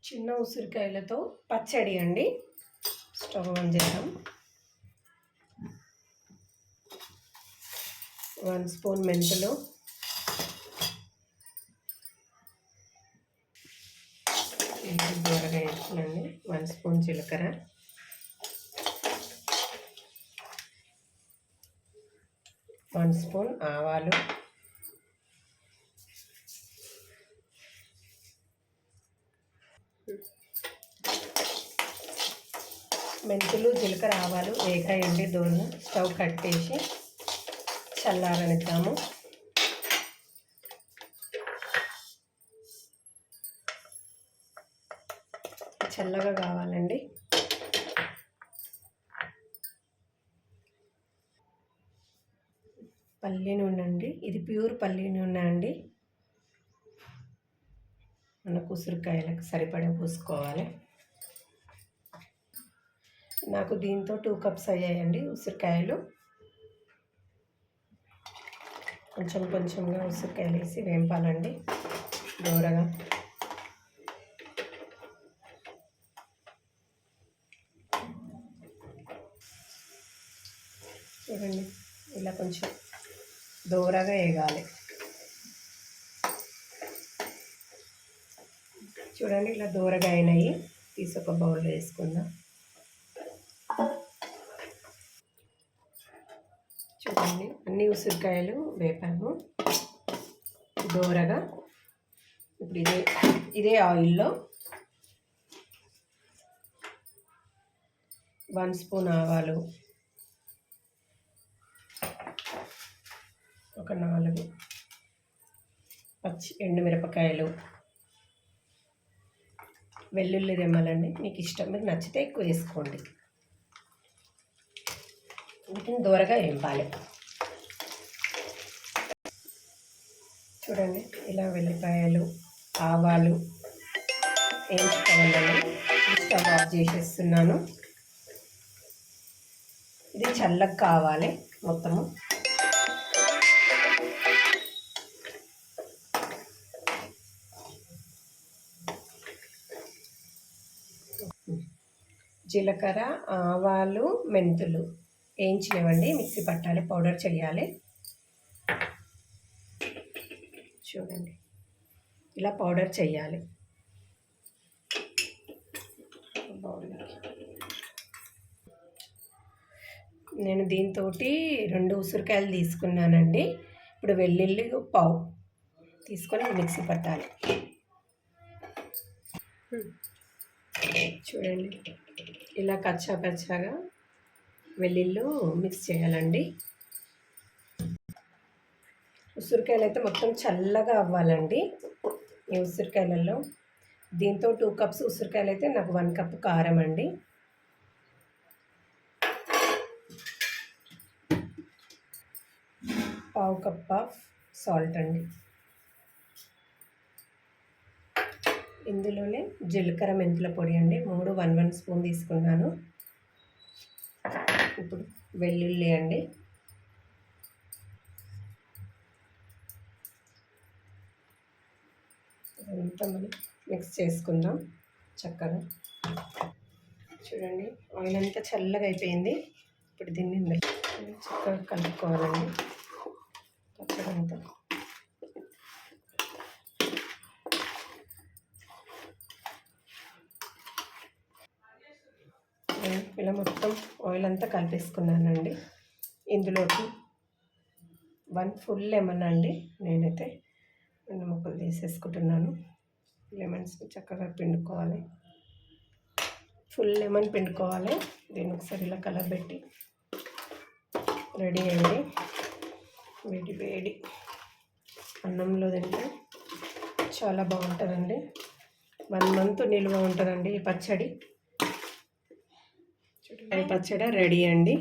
చిన్న ఉసిరికాయలతో పచ్చడి అండి. స్టవ్ ఆన్ చేద్దాం. 1 స్పూన్ మెంతులు, దూరగా వేసుకోండి. 1 స్పూన్ జీలకర్ర, 1 స్పూన్ ఆవాలు, మెంతులు జీలకర్ర ఆవాలు వేగాయండి. దూరం స్టవ్ కట్టేసి చల్లారనిద్దాము. చల్లగా కావాలండి. పల్లి నూనె అండి, ఇది ప్యూర్ పల్లి నూనె అండి. మనకు ఉసిరికాయలకు సరిపడా పోసుకోవాలి. నాకు దీంతో 2 కప్స్ అయ్యాయండి ఉసిరికాయలు. కొంచెం కొంచెంగా ఉసిరికాయలు వేసి వేంపాలండి దూరగా. చూడండి, ఇలా కొంచెం దూరగా వేగాలి. చూడండి, ఇలా దూరగా అయినాయి. తీసి ఒక బౌల్లో వేసుకుందాం. చూడండి, అన్ని ఉసిరికాయలు వేపాము దూరగా. ఇప్పుడు ఇదే ఆయిల్లో 1 స్పూన్ ఆవాలు, ఒక 4 ఎండుమిరపకాయలు, వెల్లుల్లి రెమ్మలండి. మీకు ఇష్టం, మీకు నచ్చితే ఎక్కువ వేసుకోండి. వీటిని దూరగా వేపాలి. చూడండి, ఇలా వెల్లిపాయలు ఆవాలు వేయించుకోవాలండి. స్టవ్ ఆఫ్ చేసేస్తున్నాను. ఇది చల్లగా కావాలి మొత్తము. జీలకర్ర ఆవాలు మెంతులు వేయించినవండి. మిక్సీ పట్టాలి, పౌడర్ చేయాలి. చూడండి, ఇలా పౌడర్ చేయాలి. నేను దీంతో 2 ఉసిరికాయలు తీసుకున్నానండి. ఇప్పుడు వెల్లుల్లి పావు తీసుకొని మిక్సీ పట్టాలి. చూడండి, ఇలా కచ్చా పచ్చాగా వెల్లుల్లి మిక్స్ చేయాలండి. ఉసిరికాయలు అయితే మొత్తం చల్లగా అవ్వాలండి ఈ ఉసిరికాయలలో. దీంతో 2 కప్స్ ఉసిరికాయలు అయితే నాకు 1 కప్ కారం అండి. పావు కప్ ఆఫ్ సాల్ట్ అండి. ఇందులోనే జీలకర్ర మెంతుల పొడి అండి, 3 1 స్పూన్ తీసుకున్నాను. ఇప్పుడు వెల్లుల్లి అండి, అంతా మనం మిక్స్ చేసుకుందాం చక్కగా. చూడండి, ఆయిల్ అంతా చల్లగా అయిపోయింది. ఇప్పుడు దీన్ని చక్కగా కలుపుకోవాలండి పచ్చడి అంతా. ఇలా మొత్తం ఆయిల్ అంతా కలిపేసుకున్నానండి. ఇందులోకి 1 ఫుల్ లెమన్ అండి. నేనైతే 2 ముక్కలు తీసేసుకుంటున్నాను. లెమన్స్ చక్కగా పిండుకోవాలి. Full lemon పిండుకోవాలి. దీన్ని ఒకసారి ఇలా కలర్ పెట్టి రెడీ అయ్యింది. వేడి వేడి అన్నంలో తింటే చాలా బాగుంటుందండి. 1 మంత్ నిల్వ ఉంటుందండి ఈ పచ్చడి. పచ్చడి రెడీ అండి.